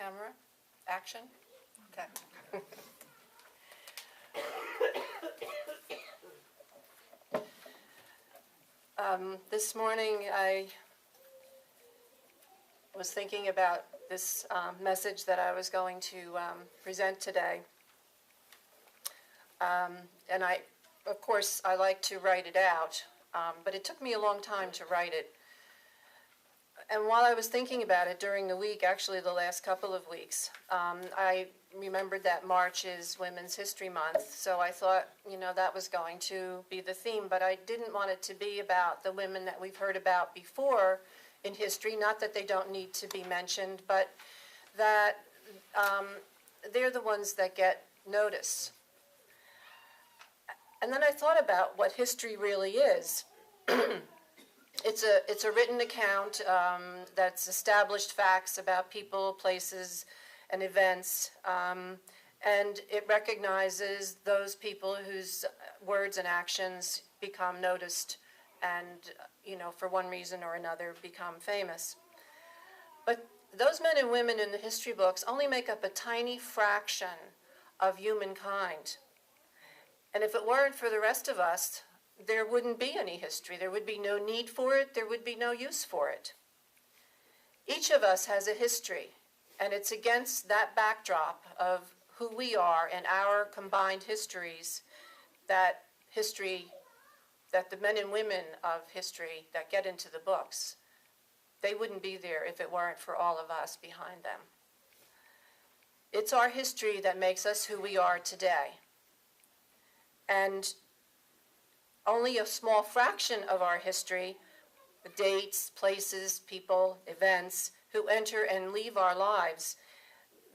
camera. Action. Okay. This morning I was thinking about this message that I was going to present today. And of course, I like to write it out, but it took me a long time to write it. And while I was thinking about it during the week, actually the last couple of weeks, I remembered that March is Women's History Month, so I thought, that was going to be the theme, but I didn't want it to be about the women that we've heard about before in history, not that they don't need to be mentioned, but that they're the ones that get notice. And then I thought about what history really is. It's a written account that's established facts about people, places, and events, and it recognizes those people whose words and actions become noticed and, for one reason or another, become famous. But those men and women in the history books only make up a tiny fraction of humankind. And if it weren't for the rest of us, there wouldn't be any history. There would be no need for it. There would be no use for it. Each of us has a history, and it's against that backdrop of who we are and our combined histories that the men and women of history that get into the books, they wouldn't be there if it weren't for all of us behind them. It's our history that makes us who we are today. And only a small fraction of our history, dates, places, people, events, who enter and leave our lives,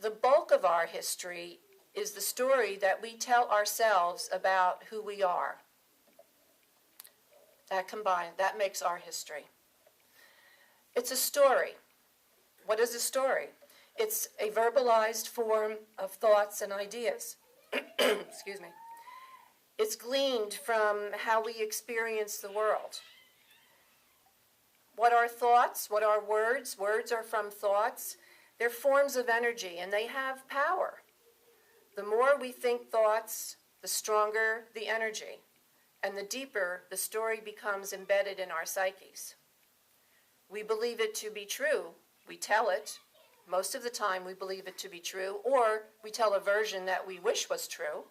the bulk of our history is the story that we tell ourselves about who we are. That combined, that makes our history. It's a story. What is a story? It's a verbalized form of thoughts and ideas. Excuse me. It's gleaned from how we experience the world. What are thoughts? What are words? Words are from thoughts. They're forms of energy, and they have power. The more we think thoughts, the stronger the energy, and the deeper the story becomes embedded in our psyches. We believe it to be true. We tell it. Most of the time we believe it to be true, or we tell a version that we wish was true.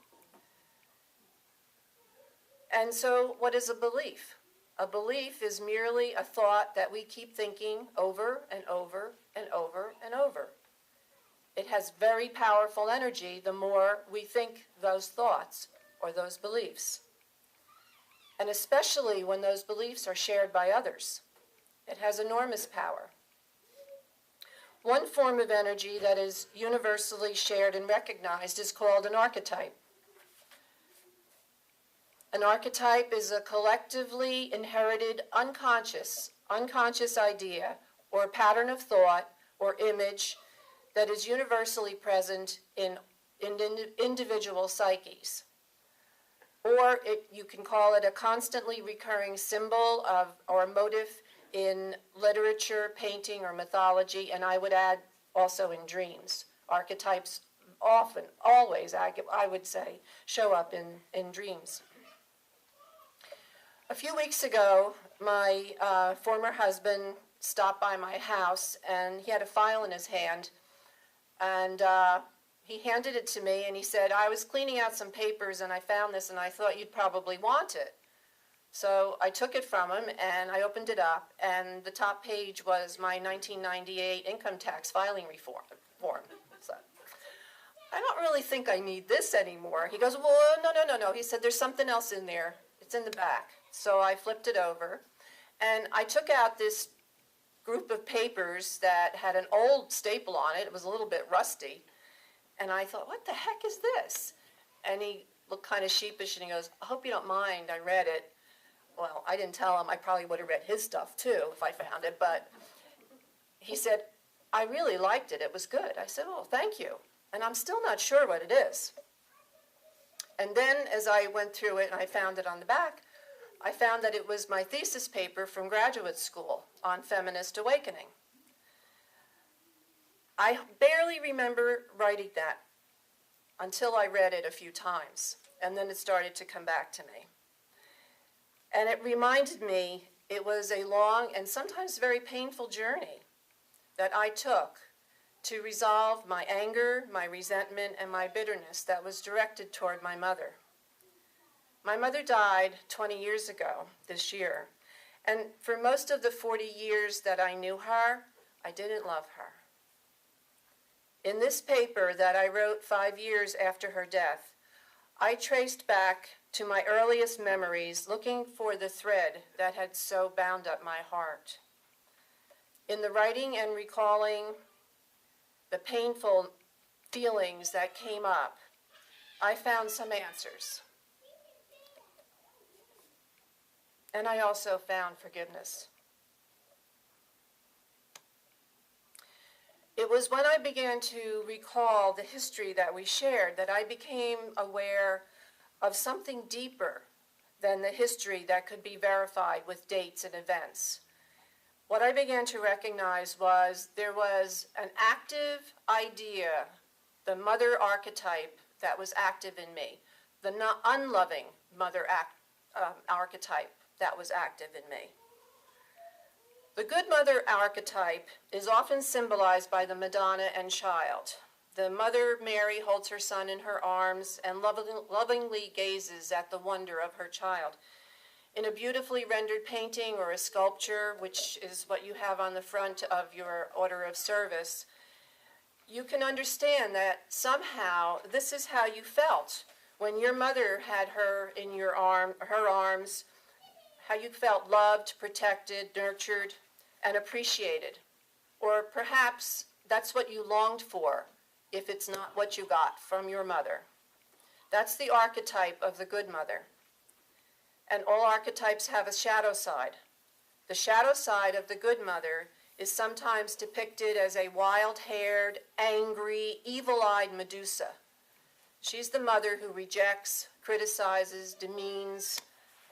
And so what is a belief? A belief is merely a thought that we keep thinking over and over and over and over. It has very powerful energy the more we think those thoughts or those beliefs. And especially when those beliefs are shared by others. It has enormous power. One form of energy that is universally shared and recognized is called an archetype. An archetype is a collectively inherited unconscious idea or pattern of thought or image that is universally present in individual psyches. Or you can call it a constantly recurring symbol or motif in literature, painting, or mythology, and I would add also in dreams. Archetypes often, always, I would say, show up in dreams. A few weeks ago, my former husband stopped by my house, and he had a file in his hand, and he handed it to me, and he said, I was cleaning out some papers, and I found this, and I thought you'd probably want it. So I took it from him, and I opened it up, and the top page was my 1998 income tax filing form. So, I don't really think I need this anymore. He goes, well, no. He said, there's something else in there. It's in the back. So I flipped it over, and I took out this group of papers that had an old staple on it. It was a little bit rusty. And I thought, what the heck is this? And he looked kind of sheepish, and he goes, I hope you don't mind. I read it. Well, I didn't tell him. I probably would have read his stuff, too, if I found it. But he said, I really liked it. It was good. I said, oh, thank you. And I'm still not sure what it is. And then as I went through it and I found it on the back, I found that it was my thesis paper from graduate school on feminist awakening. I barely remember writing that until I read it a few times, and then it started to come back to me. And it reminded me it was a long and sometimes very painful journey that I took to resolve my anger, my resentment, and my bitterness that was directed toward my mother. My mother died 20 years ago this year, and for most of the 40 years that I knew her, I didn't love her. In this paper that I wrote 5 years after her death, I traced back to my earliest memories looking for the thread that had so bound up my heart. In the writing and recalling the painful feelings that came up, I found some answers. And I also found forgiveness. It was when I began to recall the history that we shared that I became aware of something deeper than the history that could be verified with dates and events. What I began to recognize was there was an active idea, the mother archetype that was active in me, the unloving mother archetype that was active in me. The good mother archetype is often symbolized by the Madonna and child. The mother, Mary, holds her son in her arms and lovingly gazes at the wonder of her child. In a beautifully rendered painting or a sculpture, which is what you have on the front of your order of service, you can understand that somehow this is how you felt when your mother had her in her arms, how you felt loved, protected, nurtured, and appreciated. Or perhaps that's what you longed for if it's not what you got from your mother. That's the archetype of the good mother. And all archetypes have a shadow side. The shadow side of the good mother is sometimes depicted as a wild-haired, angry, evil-eyed Medusa. She's the mother who rejects, criticizes, demeans,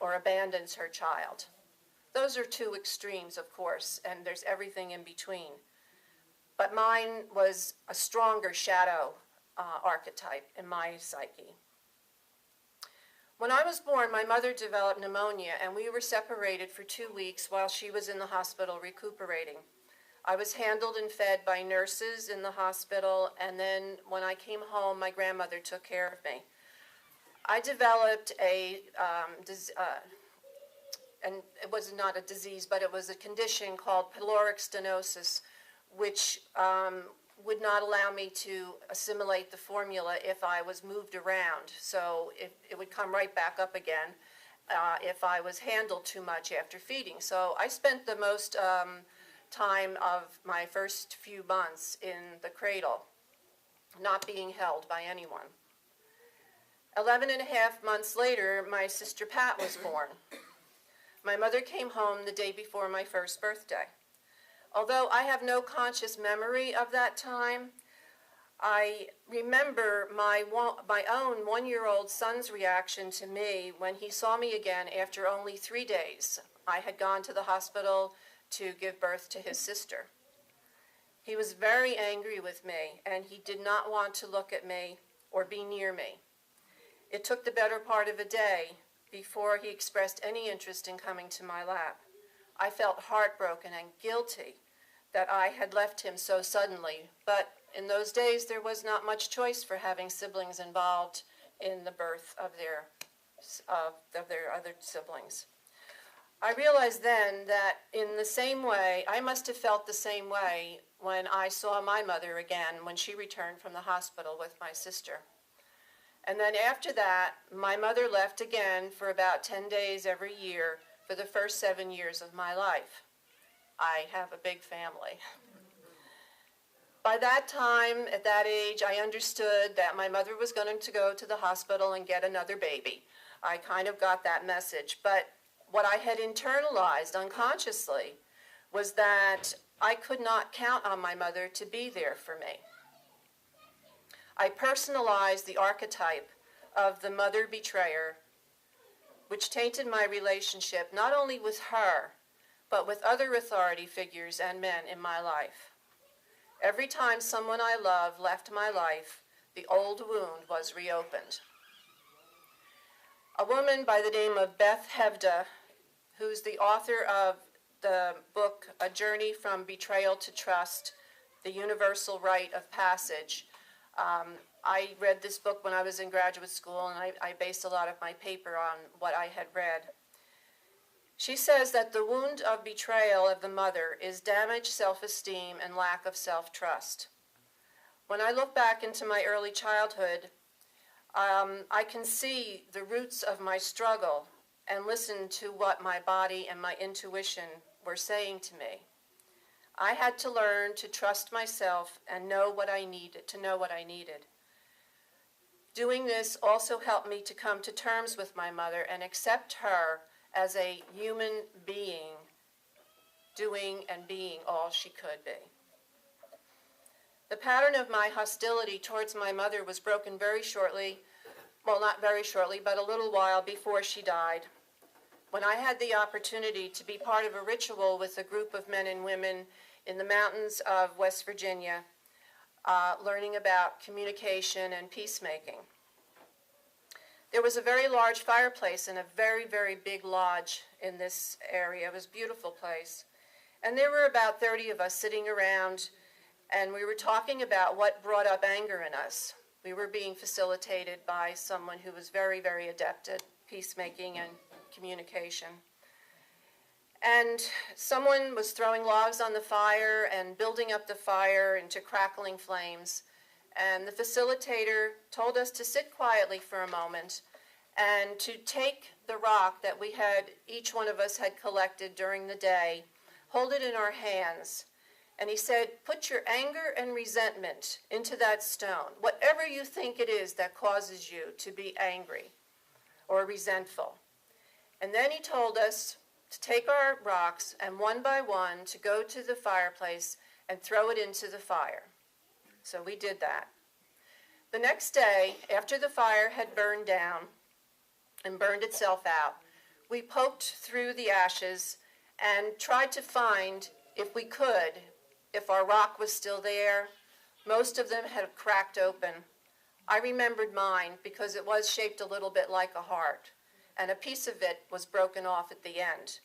or abandons her child. Those are two extremes, of course, and there's everything in between. But mine was a stronger shadow archetype in my psyche. When I was born, my mother developed pneumonia, and we were separated for 2 weeks while she was in the hospital recuperating. I was handled and fed by nurses in the hospital, and then when I came home, my grandmother took care of me. I developed and it was not a disease, but it was a condition called pyloric stenosis, which would not allow me to assimilate the formula if I was moved around. So it would come right back up again if I was handled too much after feeding. So I spent the most time of my first few months in the cradle, not being held by anyone. 11 and a half months later, my sister Pat was born. My mother came home the day before my first birthday. Although I have no conscious memory of that time, I remember my own 1-year-old son's reaction to me when he saw me again after only 3 days. I had gone to the hospital to give birth to his sister. He was very angry with me, and he did not want to look at me or be near me. It took the better part of a day before he expressed any interest in coming to my lap. I felt heartbroken and guilty that I had left him so suddenly, but in those days there was not much choice for having siblings involved in the birth of their other siblings. I realized then that in the same way, I must have felt the same way when I saw my mother again when she returned from the hospital with my sister. And then after that, my mother left again for about 10 days every year for the first 7 years of my life. I have a big family. By that time, at that age, I understood that my mother was going to go to the hospital and get another baby. I kind of got that message. But what I had internalized unconsciously was that I could not count on my mother to be there for me. I personalized the archetype of the mother betrayer, which tainted my relationship not only with her, but with other authority figures and men in my life. Every time someone I love left my life, the old wound was reopened. A woman by the name of Beth Hevda, who's the author of the book A Journey from Betrayal to Trust, The Universal Rite of Passage. I read this book when I was in graduate school, and I based a lot of my paper on what I had read. She says that the wound of betrayal of the mother is damaged self-esteem and lack of self-trust. When I look back into my early childhood, I can see the roots of my struggle and listen to what my body and my intuition were saying to me. I had to learn to trust myself and know what I needed. Doing this also helped me to come to terms with my mother and accept her as a human being, doing and being all she could be. The pattern of my hostility towards my mother was broken very shortly, well, not very shortly, but a little while before she died, when I had the opportunity to be part of a ritual with a group of men and women in the mountains of West Virginia, learning about communication and peacemaking. There was a very large fireplace in a very, very big lodge in this area. It was a beautiful place. And there were about 30 of us sitting around, and we were talking about what brought up anger in us. We were being facilitated by someone who was very, very adept at peacemaking and communication. And someone was throwing logs on the fire and building up the fire into crackling flames. And the facilitator told us to sit quietly for a moment and to take the rock that each one of us had collected during the day, hold it in our hands. And he said, put your anger and resentment into that stone, whatever you think it is that causes you to be angry or resentful. And then he told us to take our rocks and one by one to go to the fireplace and throw it into the fire. So we did that. The next day, after the fire had burned down and burned itself out, we poked through the ashes and tried to find, if we could, if our rock was still there. Most of them had cracked open. I remembered mine because it was shaped a little bit like a heart, and a piece of it was broken off at the end.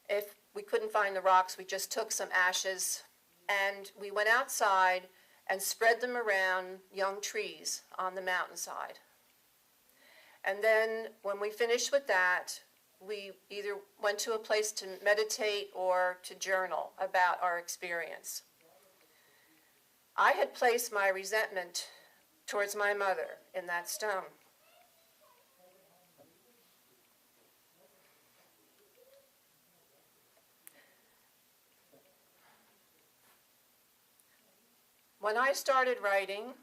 If we couldn't find the rocks, we just took some ashes, and we went outside and spread them around young trees on the mountainside. And then when we finished with that, we either went to a place to meditate or to journal about our experience. I had placed my resentment towards my mother in that stone. When I started writing,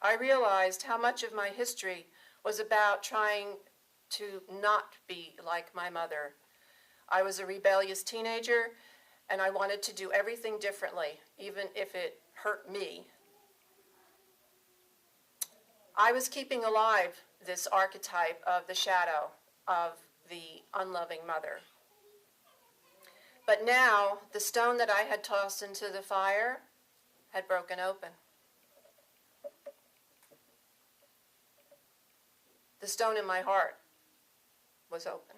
I realized how much of my history was about trying to not be like my mother. I was a rebellious teenager, and I wanted to do everything differently, even if it hurt me. I was keeping alive this archetype of the shadow of the unloving mother. But now, the stone that I had tossed into the fire had broken open. The stone in my heart was open.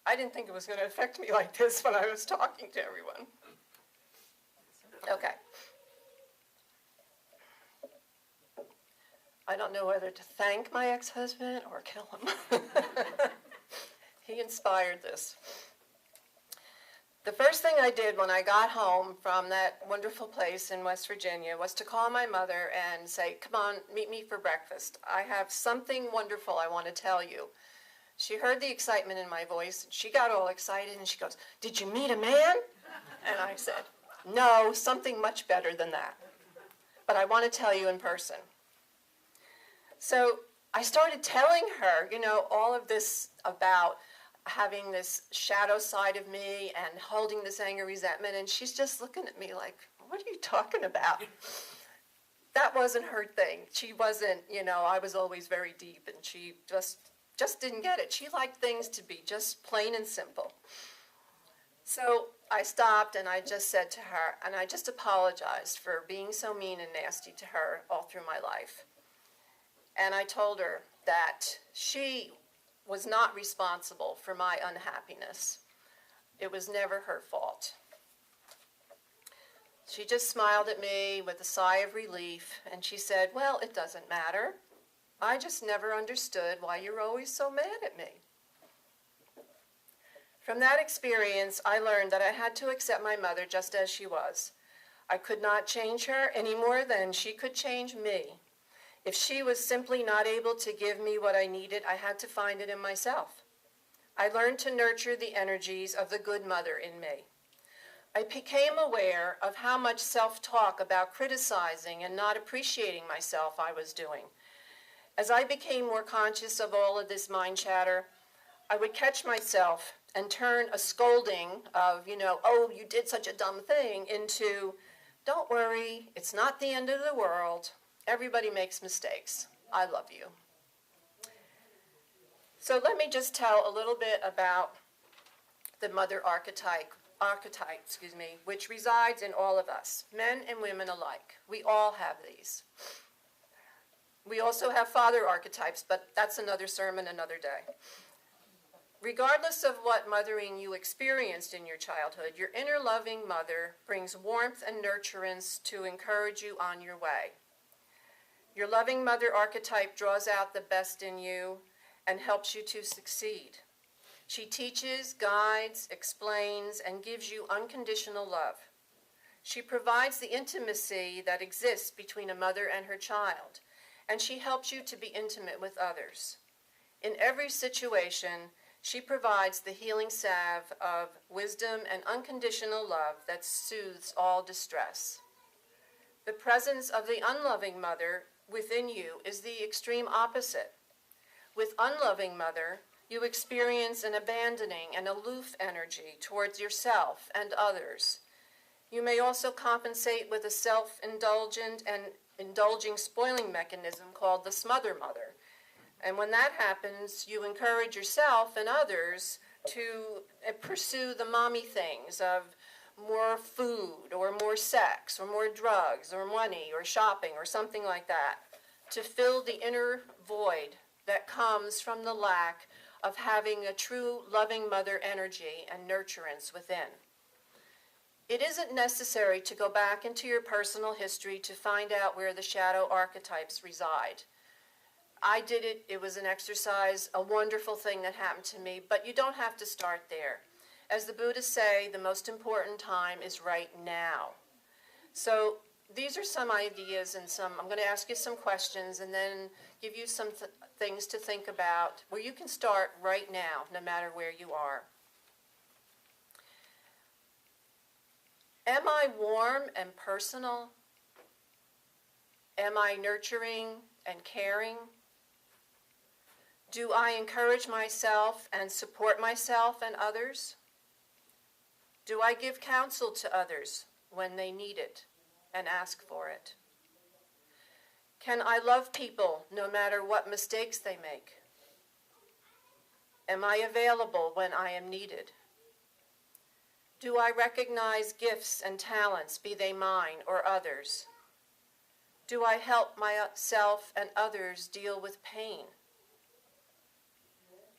I didn't think it was going to affect me like this when I was talking to everyone. Okay. I don't know whether to thank my ex-husband or kill him. He inspired this. The first thing I did when I got home from that wonderful place in West Virginia was to call my mother and say, come on, meet me for breakfast. I have something wonderful I want to tell you. She heard the excitement in my voice, and she got all excited, and she goes, did you meet a man? And I said, no, something much better than that. But I want to tell you in person. So I started telling her, all of this about having this shadow side of me and holding this anger, resentment, and she's just looking at me like, what are you talking about? that wasn't her thing. She wasn't, I was always very deep, and she just didn't get it. She liked things to be just plain and simple. So I stopped and I just said to her, and I just apologized for being so mean and nasty to her all through my life. And I told her that she was not responsible for my unhappiness. It was never her fault. She just smiled at me with a sigh of relief, and she said, "Well, it doesn't matter. I just never understood why you're always so mad at me." From that experience, I learned that I had to accept my mother just as she was. I could not change her any more than she could change me. If she was simply not able to give me what I needed, I had to find it in myself. I learned to nurture the energies of the good mother in me. I became aware of how much self-talk about criticizing and not appreciating myself I was doing. As I became more conscious of all of this mind chatter, I would catch myself and turn a scolding of, "Oh, you did such a dumb thing," into, "Don't worry, it's not the end of the world. Everybody makes mistakes. I love you." So let me just tell a little bit about the mother archetype, which resides in all of us, men and women alike. We all have these. We also have father archetypes, but that's another sermon another day. Regardless of what mothering you experienced in your childhood, your inner loving mother brings warmth and nurturance to encourage you on your way. Your loving mother archetype draws out the best in you and helps you to succeed. She teaches, guides, explains, and gives you unconditional love. She provides the intimacy that exists between a mother and her child, and she helps you to be intimate with others. In every situation, she provides the healing salve of wisdom and unconditional love that soothes all distress. The presence of the unloving mother within you is the extreme opposite. With unloving mother, you experience an abandoning and aloof energy towards yourself and others. You may also compensate with a self-indulgent and indulging spoiling mechanism called the smother mother. And when that happens, you encourage yourself and others to pursue the mommy things of more food or more sex or more drugs or money or shopping or something like that to fill the inner void that comes from the lack of having a true loving mother energy and nurturance within. It isn't necessary to go back into your personal history to find out where the shadow archetypes reside. I did it. It was an exercise, a wonderful thing that happened to me, but you don't have to start there. As the Buddhists say, the most important time is right now. So these are some ideas and I'm going to ask you some questions and then give you some things to think about where you can start right now, no matter where you are. Am I warm and personal? Am I nurturing and caring? Do I encourage myself and support myself and others? Do I give counsel to others when they need it and ask for it? Can I love people no matter what mistakes they make? Am I available when I am needed? Do I recognize gifts and talents, be they mine or others? Do I help myself and others deal with pain?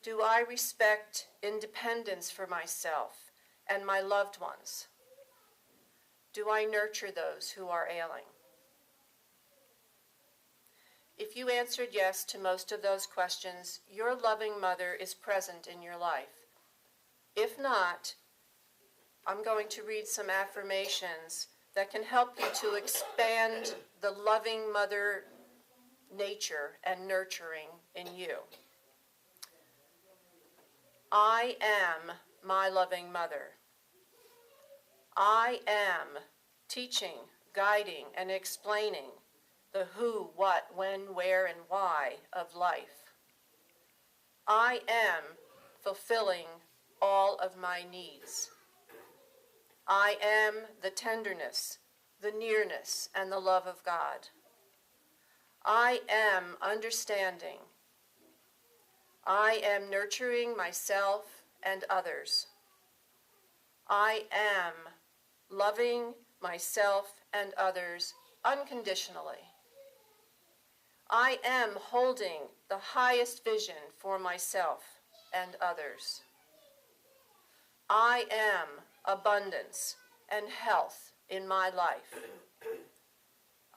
Do I respect independence for myself and my loved ones? Do I nurture those who are ailing? If you answered yes to most of those questions, your loving mother is present in your life. If not, I'm going to read some affirmations that can help you to expand the loving mother nature and nurturing in you. I am my loving mother. I am teaching, guiding, and explaining the who, what, when, where, and why of life. I am fulfilling all of my needs. I am the tenderness, the nearness, and the love of God. I am understanding. I am nurturing myself and others. I am loving myself and others unconditionally. I am holding the highest vision for myself and others. I am abundance and health in my life.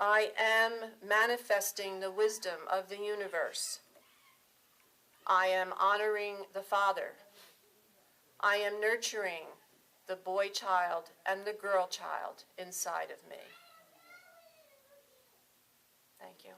I am manifesting the wisdom of the universe. I am honoring the Father. I am nurturing the boy child and the girl child inside of me. Thank you.